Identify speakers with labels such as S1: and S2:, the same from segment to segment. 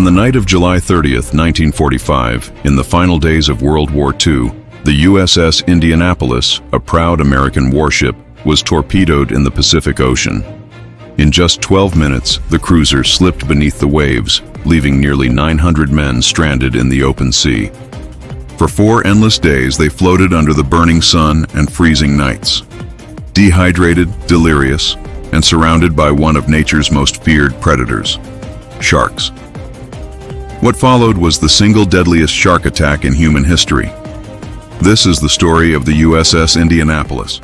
S1: On the night of July 30th, 1945, in the final days of World War II, the USS Indianapolis, a proud American warship, was torpedoed in the Pacific Ocean. In just 12 minutes, the cruiser slipped beneath the waves, leaving nearly 900 men stranded in the open sea. For 4 endless days, they floated under the burning sun and freezing nights. Dehydrated, delirious, and surrounded by one of nature's most feared predators, sharks. What followed was the single deadliest shark attack in human history. This is the story of the USS Indianapolis.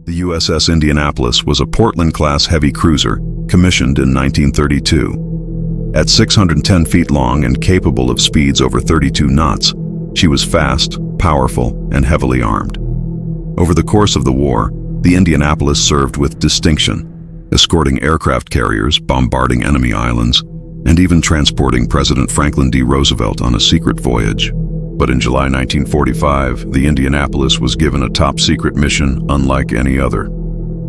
S1: The USS Indianapolis was a Portland-class heavy cruiser commissioned in 1932. At 610 feet long and capable of speeds over 32 knots, she was fast, powerful, and heavily armed. Over the course of the war, the Indianapolis served with distinction, escorting aircraft carriers, bombarding enemy islands, and even transporting President Franklin D. Roosevelt on a secret voyage. But in July 1945, the Indianapolis was given a top-secret mission unlike any other.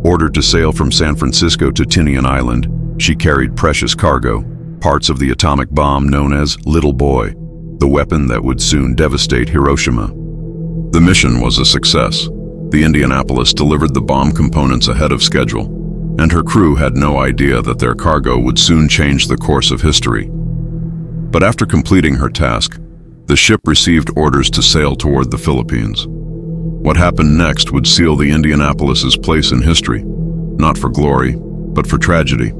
S1: Ordered to sail from San Francisco to Tinian Island, she carried precious cargo, parts of the atomic bomb known as Little Boy, the weapon that would soon devastate Hiroshima. The mission was a success. The Indianapolis delivered the bomb components ahead of schedule, and her crew had no idea that their cargo would soon change the course of history. But after completing her task, the ship received orders to sail toward the Philippines. What happened next would seal the Indianapolis's place in history, not for glory, but for tragedy.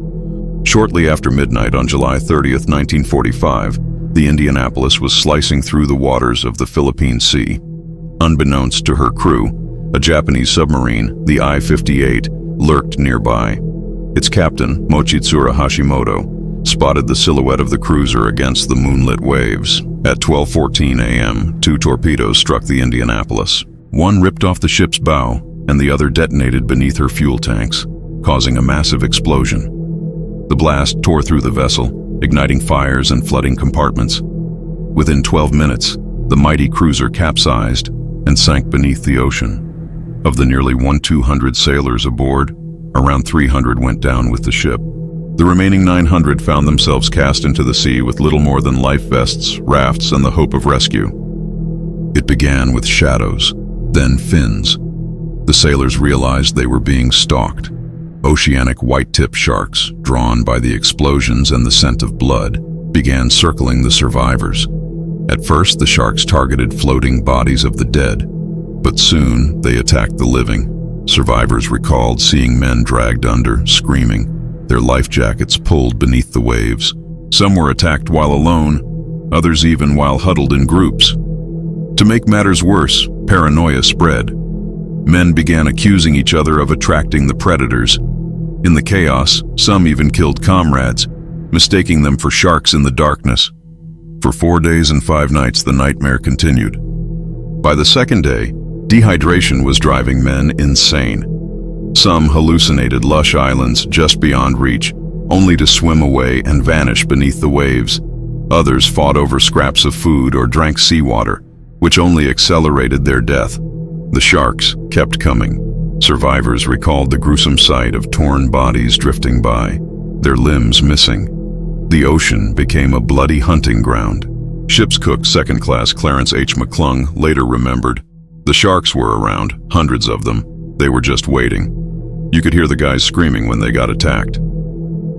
S1: Shortly after midnight on July 30th, 1945, the Indianapolis was slicing through the waters of the Philippine Sea. Unbeknownst to her crew, a Japanese submarine, the I-58, lurked nearby. Its captain, Mochitsura Hashimoto, spotted the silhouette of the cruiser against the moonlit waves. At 12:14 a.m., 2 torpedoes struck the Indianapolis. One ripped off the ship's bow, and the other detonated beneath her fuel tanks, causing a massive explosion. The blast tore through the vessel, igniting fires and flooding compartments. Within 12 minutes, the mighty cruiser capsized and sank beneath the ocean. Of the nearly 1,200 sailors aboard, around 300 went down with the ship. The remaining 900 found themselves cast into the sea with little more than life vests, rafts, and the hope of rescue. It began with shadows, then fins. The sailors realized they were being stalked. Oceanic white-tip sharks, drawn by the explosions and the scent of blood, began circling the survivors. At first, the sharks targeted floating bodies of the dead, but soon they attacked the living. Survivors recalled seeing men dragged under, screaming, their life jackets pulled beneath the waves. Some were attacked while alone, others even while huddled in groups. To make matters worse, paranoia spread. Men began accusing each other of attracting the predators. In the chaos, some even killed comrades, mistaking them for sharks in the darkness. For 4 days and 5 nights, the nightmare continued. By the second day, dehydration was driving men insane. Some hallucinated lush islands just beyond reach, only to swim away and vanish beneath the waves. Others fought over scraps of food or drank seawater, which only accelerated their death. The sharks kept coming. Survivors recalled the gruesome sight of torn bodies drifting by, their limbs missing. The ocean became a bloody hunting ground. Ship's cook, Second Class Clarence H. McClung, later remembered, "The sharks were around, hundreds of them. They were just waiting. You could hear the guys screaming when they got attacked."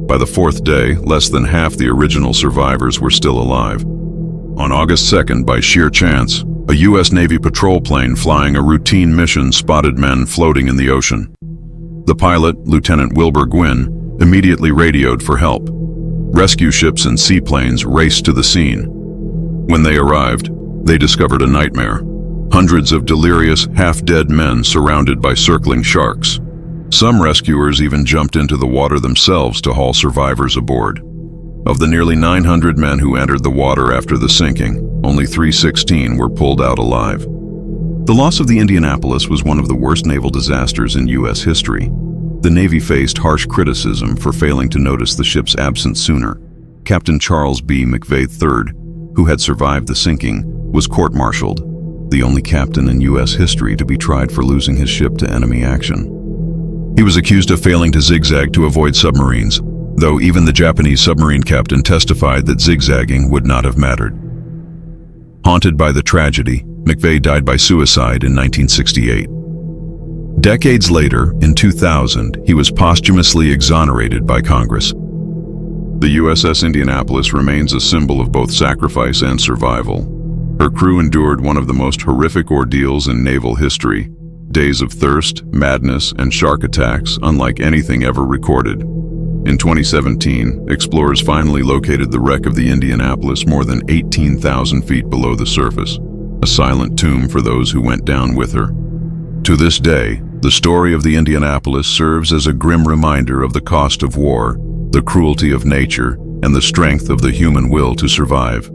S1: By the 4th day, less than half the original survivors were still alive. On August 2nd, by sheer chance, a U.S. Navy patrol plane flying a routine mission spotted men floating in the ocean. The pilot, Lieutenant Wilbur Gwynn, immediately radioed for help. Rescue ships and seaplanes raced to the scene. When they arrived, they discovered a nightmare. Hundreds of delirious, half-dead men surrounded by circling sharks. Some rescuers even jumped into the water themselves to haul survivors aboard. Of the nearly 900 men who entered the water after the sinking, only 316 were pulled out alive. The loss of the Indianapolis was one of the worst naval disasters in U.S. history. The Navy faced harsh criticism for failing to notice the ship's absence sooner. Captain Charles B. McVeigh III, who had survived the sinking, was court-martialed, the only captain in U.S. history to be tried for losing his ship to enemy action. He was accused of failing to zigzag to avoid submarines, though even the Japanese submarine captain testified that zigzagging would not have mattered. Haunted by the tragedy, McVeigh died by suicide in 1968. Decades later, in 2000, he was posthumously exonerated by Congress. The USS Indianapolis remains a symbol of both sacrifice and survival. Her crew endured one of the most horrific ordeals in naval history, days of thirst, madness, and shark attacks unlike anything ever recorded. In 2017, explorers finally located the wreck of the Indianapolis more than 18,000 feet below the surface, a silent tomb for those who went down with her. To this day, the story of the Indianapolis serves as a grim reminder of the cost of war, the cruelty of nature, and the strength of the human will to survive.